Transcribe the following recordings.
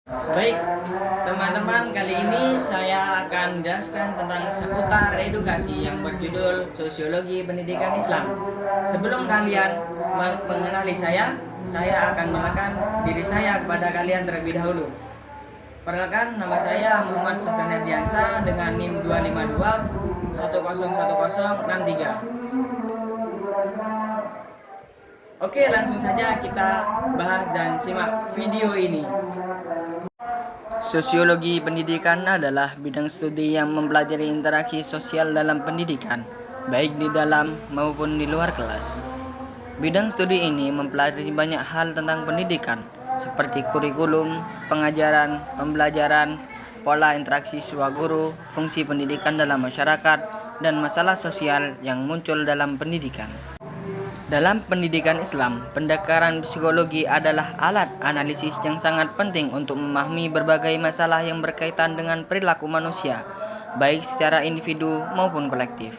Baik, teman-teman, kali ini saya akan menjelaskan tentang seputar edukasi yang berjudul Sosiologi Pendidikan Islam. Sebelum kalian mengenali saya akan mengenalkan diri saya kepada kalian terlebih dahulu. Perkenalkan, nama saya Muhammad Sofyan Erdiansa dengan NIM 252 101063. Oke, langsung saja kita bahas dan simak video ini. Sosiologi pendidikan adalah bidang studi yang mempelajari interaksi sosial dalam pendidikan, baik di dalam maupun di luar kelas. Bidang studi ini mempelajari banyak hal tentang pendidikan, seperti kurikulum, pengajaran, pembelajaran, pola interaksi siswa guru, fungsi pendidikan dalam masyarakat, dan masalah sosial yang muncul dalam pendidikan. Dalam pendidikan Islam, pendekatan psikologi adalah alat analisis yang sangat penting untuk memahami berbagai masalah yang berkaitan dengan perilaku manusia, baik secara individu maupun kolektif.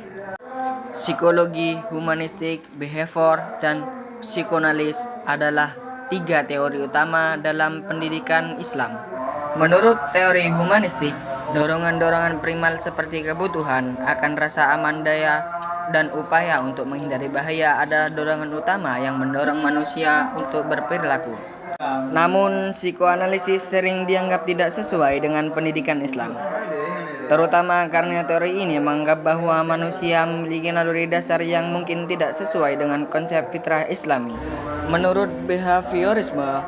Psikologi, humanistik, behavior, dan psikoanalis adalah tiga teori utama dalam pendidikan Islam. Menurut teori humanistik, dorongan-dorongan primal seperti kebutuhan akan rasa aman, daya, dan upaya untuk menghindari bahaya adalah dorongan utama yang mendorong manusia untuk berperilaku. Namun, psikoanalisis sering dianggap tidak sesuai dengan pendidikan Islam, terutama karena teori ini menganggap bahwa manusia memiliki naluri dasar yang mungkin tidak sesuai dengan konsep fitrah Islami. Menurut behaviorisme,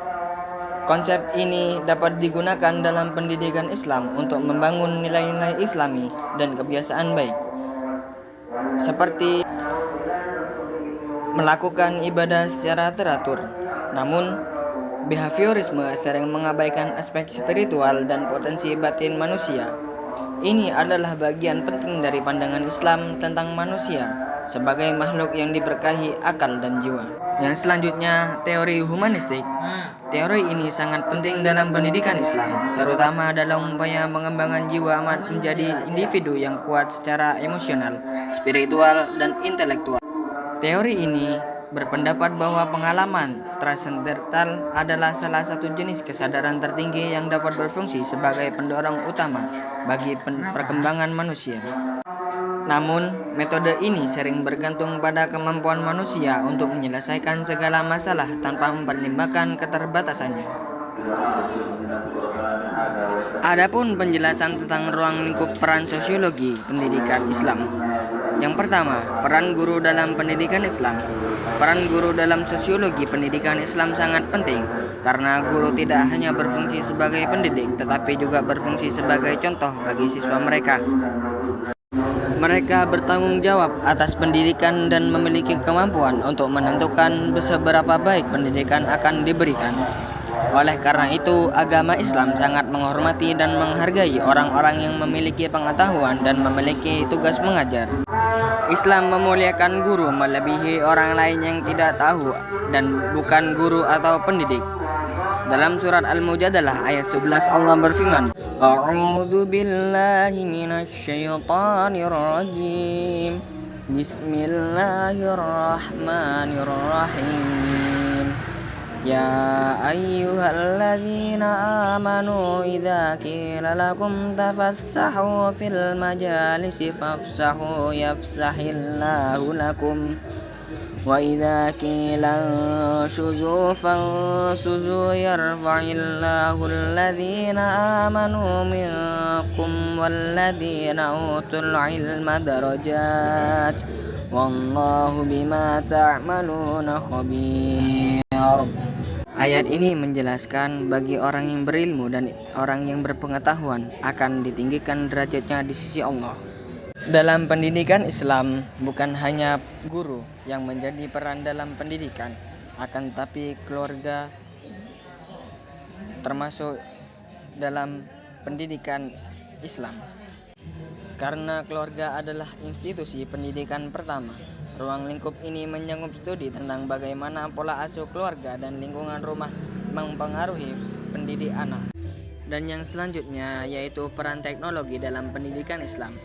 konsep ini dapat digunakan dalam pendidikan Islam untuk membangun nilai-nilai Islami dan kebiasaan baik, seperti melakukan ibadah secara teratur. Namun, behaviorisme sering mengabaikan aspek spiritual dan potensi batin manusia. Ini adalah bagian penting dari pandangan Islam tentang manusia sebagai makhluk yang diberkahi akal dan jiwa. Yang selanjutnya, teori humanistik. Teori ini sangat penting dalam pendidikan Islam, terutama dalam upaya mengembangkan jiwa menjadi individu yang kuat secara emosional, spiritual, dan intelektual. Teori ini berpendapat bahwa pengalaman transendental adalah salah satu jenis kesadaran tertinggi yang dapat berfungsi sebagai pendorong utama bagi perkembangan manusia. Namun, metode ini sering bergantung pada kemampuan manusia untuk menyelesaikan segala masalah tanpa mempertimbangkan keterbatasannya. Adapun penjelasan tentang ruang lingkup peran sosiologi pendidikan Islam. Yang pertama, peran guru dalam pendidikan Islam. Peran guru dalam sosiologi pendidikan Islam sangat penting karena guru tidak hanya berfungsi sebagai pendidik tetapi juga berfungsi sebagai contoh bagi siswa mereka. Mereka bertanggung jawab atas pendidikan dan memiliki kemampuan untuk menentukan seberapa baik pendidikan akan diberikan. Oleh karena itu, agama Islam sangat menghormati dan menghargai orang-orang yang memiliki pengetahuan dan memiliki tugas mengajar. Islam memuliakan guru melebihi orang lain yang tidak tahu dan bukan guru atau pendidik. Dalam surat Al-Mujadalah ayat 11 Allah berfirman, A'udzu billahi minasyaitonir rajim. Bismillahirrahmanirrahim. Ya ayyuhalladzina amanu idza qila lakum tafassahu fil majalisi fafsahu yafsahillahu lakum. Wa idza qila anshuzu fansuzu yarfa'illahu alladhina amanu minkum walladhina utul ilma darajat wallahu bima ta'maluna khabir. Ayat ini menjelaskan bagi orang yang berilmu dan orang yang berpengetahuan akan ditinggikan derajatnya di sisi Allah. Dalam pendidikan Islam, bukan hanya guru yang menjadi peran dalam pendidikan, akan tetapi keluarga termasuk dalam pendidikan Islam. Karena keluarga adalah institusi pendidikan pertama, ruang lingkup ini menyangkut studi tentang bagaimana pola asuh keluarga dan lingkungan rumah mempengaruhi pendidik anak. Dan yang selanjutnya yaitu peran teknologi dalam pendidikan Islam.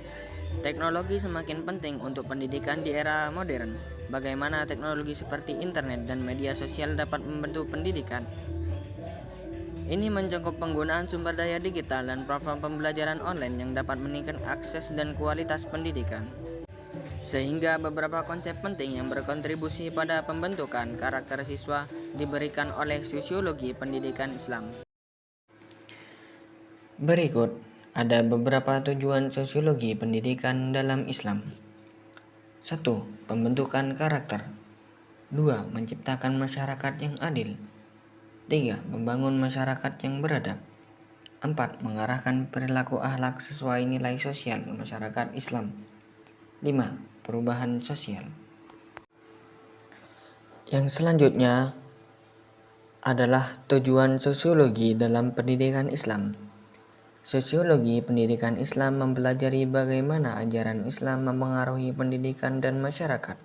Teknologi semakin penting untuk pendidikan di era modern. Bagaimana teknologi seperti internet dan media sosial dapat membantu pendidikan. Ini mencakup penggunaan sumber daya digital dan platform pembelajaran online yang dapat meningkatkan akses dan kualitas pendidikan. Sehingga beberapa konsep penting yang berkontribusi pada pembentukan karakter siswa diberikan oleh sosiologi pendidikan Islam. Berikut ada beberapa tujuan sosiologi pendidikan dalam Islam. 1. Pembentukan karakter. 2. Menciptakan masyarakat yang adil. 3. Membangun masyarakat yang beradab. 4. Mengarahkan perilaku akhlak sesuai nilai sosial masyarakat Islam. 5. Perubahan sosial. Yang selanjutnya adalah tujuan sosiologi dalam pendidikan Islam. Sosiologi pendidikan Islam mempelajari bagaimana ajaran Islam mempengaruhi pendidikan dan masyarakat.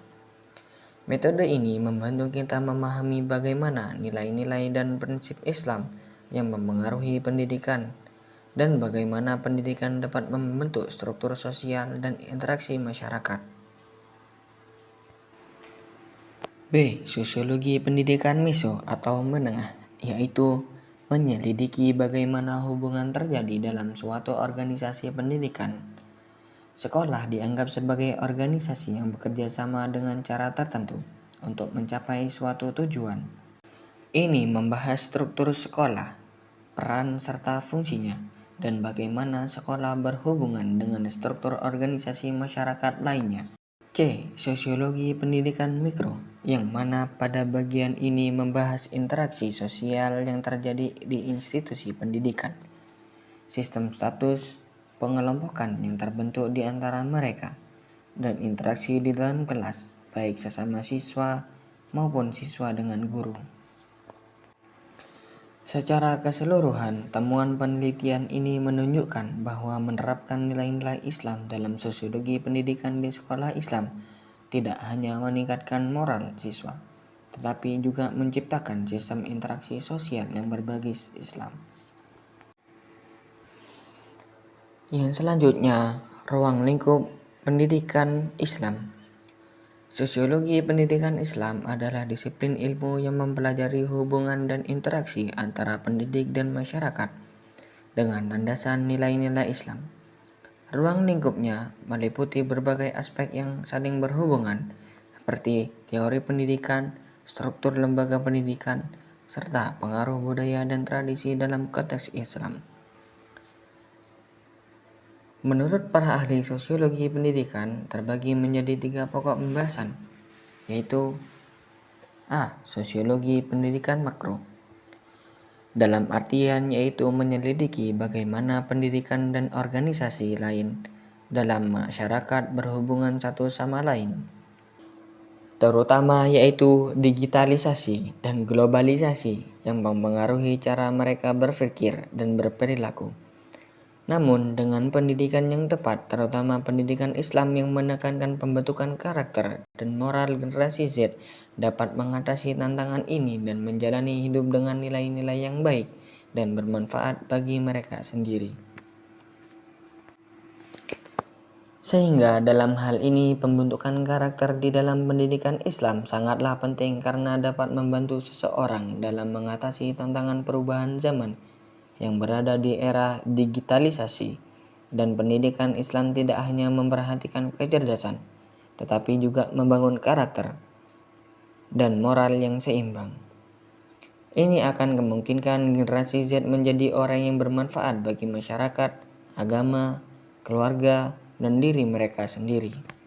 Metode ini membantu kita memahami bagaimana nilai-nilai dan prinsip Islam yang mempengaruhi pendidikan dan bagaimana pendidikan dapat membentuk struktur sosial dan interaksi masyarakat. B. Sosiologi pendidikan meso atau menengah, yaitu menyelidiki bagaimana hubungan terjadi dalam suatu organisasi pendidikan. Sekolah dianggap sebagai organisasi yang bekerja sama dengan cara tertentu untuk mencapai suatu tujuan. Ini membahas struktur sekolah, peran serta fungsinya, dan bagaimana sekolah berhubungan dengan struktur organisasi masyarakat lainnya. C. Sosiologi pendidikan mikro, yang mana pada bagian ini membahas interaksi sosial yang terjadi di institusi pendidikan, sistem status, pengelompokan yang terbentuk di antara mereka, dan interaksi di dalam kelas, baik sesama siswa maupun siswa dengan guru. Secara keseluruhan, temuan penelitian ini menunjukkan bahwa menerapkan nilai-nilai Islam dalam sosiologi pendidikan di sekolah Islam tidak hanya meningkatkan moral siswa, tetapi juga menciptakan sistem interaksi sosial yang berbasis Islam. Yang selanjutnya, ruang lingkup pendidikan Islam. Sosiologi pendidikan Islam adalah disiplin ilmu yang mempelajari hubungan dan interaksi antara pendidik dan masyarakat dengan landasan nilai-nilai Islam. Ruang lingkupnya meliputi berbagai aspek yang saling berhubungan, seperti teori pendidikan, struktur lembaga pendidikan, serta pengaruh budaya dan tradisi dalam konteks Islam. Menurut para ahli sosiologi pendidikan terbagi menjadi 3 pokok pembahasan, yaitu A. Sosiologi pendidikan makro, dalam artian yaitu menyelidiki bagaimana pendidikan dan organisasi lain dalam masyarakat berhubungan satu sama lain, terutama yaitu digitalisasi dan globalisasi yang mempengaruhi cara mereka berpikir dan berperilaku. Namun dengan pendidikan yang tepat, terutama pendidikan Islam yang menekankan pembentukan karakter dan moral, generasi Z dapat mengatasi tantangan ini dan menjalani hidup dengan nilai-nilai yang baik dan bermanfaat bagi mereka sendiri. Sehingga dalam hal ini pembentukan karakter di dalam pendidikan Islam sangatlah penting karena dapat membantu seseorang dalam mengatasi tantangan perubahan zaman yang berada di era digitalisasi, dan pendidikan Islam tidak hanya memperhatikan kecerdasan, tetapi juga membangun karakter dan moral yang seimbang. Ini akan memungkinkan generasi Z menjadi orang yang bermanfaat bagi masyarakat, agama, keluarga, dan diri mereka sendiri.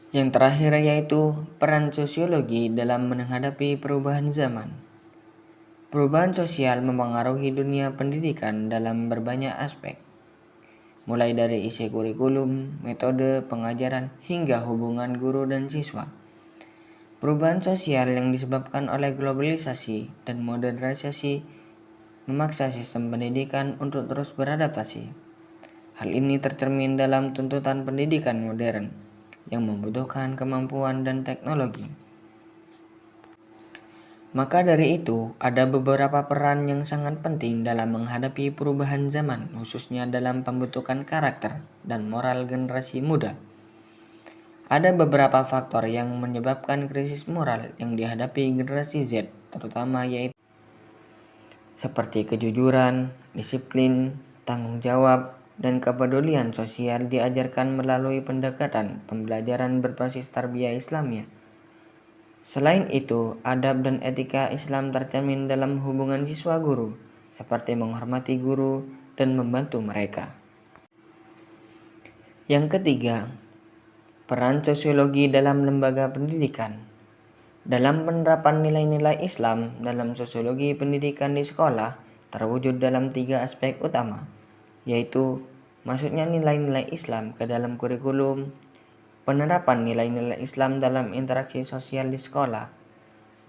Yang terakhir yaitu peran sosiologi dalam menghadapi perubahan zaman. Perubahan sosial mempengaruhi dunia pendidikan dalam berbanyak aspek, mulai dari isi kurikulum, metode pengajaran, hingga hubungan guru dan siswa. Perubahan sosial yang disebabkan oleh globalisasi dan modernisasi memaksa sistem pendidikan untuk terus beradaptasi. Hal ini tercermin dalam tuntutan pendidikan modern yang membutuhkan kemampuan dan teknologi. Maka dari itu, ada beberapa peran yang sangat penting dalam menghadapi perubahan zaman, khususnya dalam pembentukan karakter dan moral generasi muda. Ada beberapa faktor yang menyebabkan krisis moral yang dihadapi generasi Z, terutama yaitu seperti kejujuran, disiplin, tanggung jawab, dan kepedulian sosial diajarkan melalui pendekatan pembelajaran berbasis tarbiyah Islamiyah. Selain itu, adab dan etika Islam tercermin dalam hubungan siswa-guru, seperti menghormati guru dan membantu mereka. Yang ketiga, peran sosiologi dalam lembaga pendidikan. Dalam penerapan nilai-nilai Islam dalam sosiologi pendidikan di sekolah terwujud dalam 3 aspek utama, yaitu masuknya nilai-nilai Islam ke dalam kurikulum, penerapan nilai-nilai Islam dalam interaksi sosial di sekolah,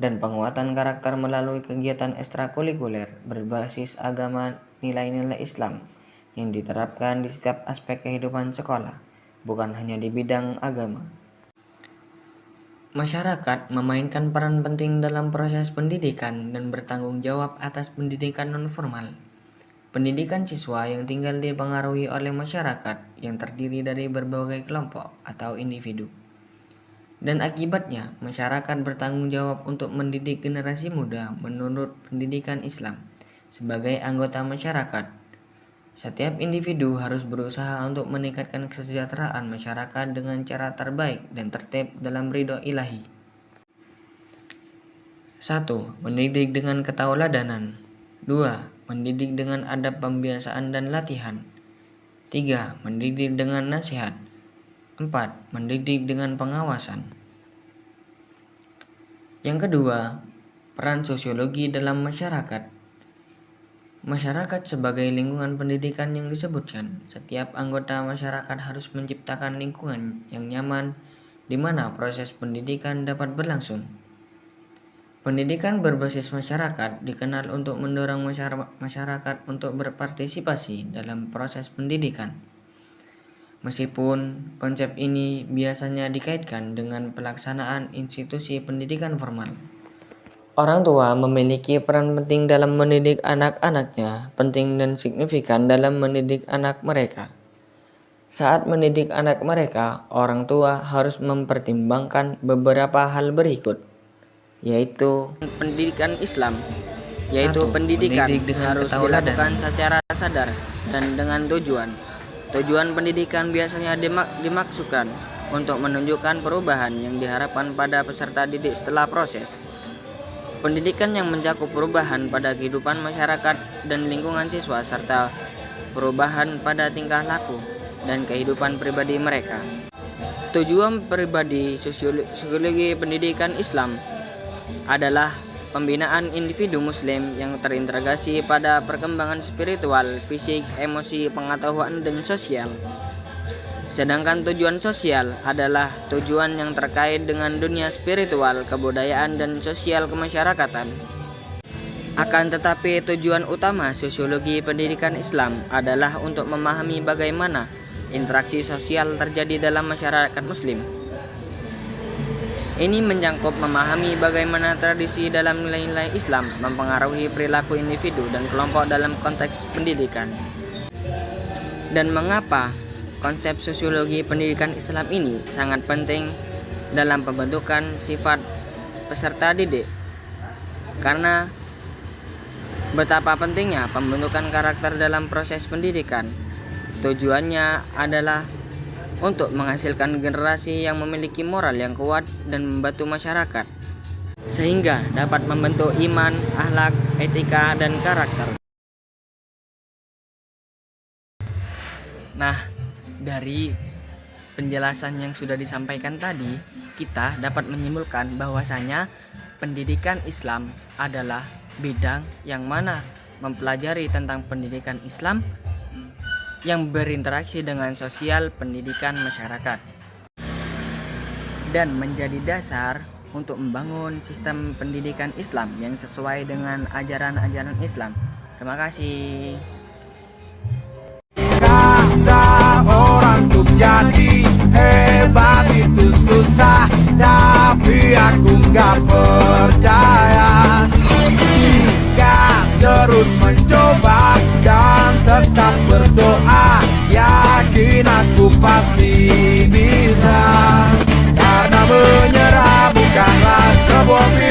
dan penguatan karakter melalui kegiatan ekstrakurikuler berbasis agama nilai-nilai Islam yang diterapkan di setiap aspek kehidupan sekolah, bukan hanya di bidang agama. Masyarakat memainkan peran penting dalam proses pendidikan dan bertanggung jawab atas pendidikan non-formal. Pendidikan siswa yang tinggal dipengaruhi oleh masyarakat yang terdiri dari berbagai kelompok atau individu. Dan akibatnya, masyarakat bertanggung jawab untuk mendidik generasi muda menurut pendidikan Islam. Sebagai anggota masyarakat, setiap individu harus berusaha untuk meningkatkan kesejahteraan masyarakat dengan cara terbaik dan tertib dalam ridho ilahi. 1. Mendidik dengan ketauladanan. 2. Mendidik dengan adab pembiasaan dan latihan. 3. Mendidik dengan nasihat. 4. Mendidik dengan pengawasan. Yang kedua, peran sosiologi dalam masyarakat. Masyarakat sebagai lingkungan pendidikan yang disebutkan, setiap anggota masyarakat harus menciptakan lingkungan yang nyaman di mana proses pendidikan dapat berlangsung. Pendidikan berbasis masyarakat dikenal untuk mendorong masyarakat untuk berpartisipasi dalam proses pendidikan. Meskipun konsep ini biasanya dikaitkan dengan pelaksanaan institusi pendidikan formal. Orang tua memiliki peran penting dalam mendidik anak-anaknya, penting dan signifikan dalam mendidik anak mereka. Saat mendidik anak mereka, orang tua harus mempertimbangkan beberapa hal berikut, yaitu pendidikan Islam, yaitu pendidikan harus dilakukan secara sadar dan dengan tujuan. Tujuan pendidikan biasanya dimaksudkan untuk menunjukkan perubahan yang diharapkan pada peserta didik setelah proses. Pendidikan yang mencakup perubahan pada kehidupan masyarakat dan lingkungan siswa serta perubahan pada tingkah laku dan kehidupan pribadi mereka. Tujuan pribadi sosiologi pendidikan Islam adalah pembinaan individu muslim yang terintegrasi pada perkembangan spiritual, fisik, emosi, pengetahuan, dan sosial. Sedangkan tujuan sosial adalah tujuan yang terkait dengan dunia spiritual, kebudayaan, dan sosial kemasyarakatan. Akan tetapi tujuan utama sosiologi pendidikan Islam adalah untuk memahami bagaimana interaksi sosial terjadi dalam masyarakat muslim. Ini menyangkut memahami bagaimana tradisi dalam nilai-nilai Islam mempengaruhi perilaku individu dan kelompok dalam konteks pendidikan. Dan mengapa konsep sosiologi pendidikan Islam ini sangat penting dalam pembentukan sifat peserta didik. Karena betapa pentingnya pembentukan karakter dalam proses pendidikan. Tujuannya adalah untuk menghasilkan generasi yang memiliki moral yang kuat dan membantu masyarakat, sehingga dapat membentuk iman, akhlak, etika, dan karakter. Nah, dari penjelasan yang sudah disampaikan tadi, kita dapat menyimpulkan bahwasanya pendidikan Islam adalah bidang yang mana mempelajari tentang pendidikan Islam yang berinteraksi dengan sosial pendidikan masyarakat dan menjadi dasar untuk membangun sistem pendidikan Islam yang sesuai dengan ajaran-ajaran Islam. Terima kasih. Kata orang untuk jadi hebat itu susah, tapi aku gak percaya. Jika terus mencoba dan tetap berdoa, yakin aku pasti bisa. bumi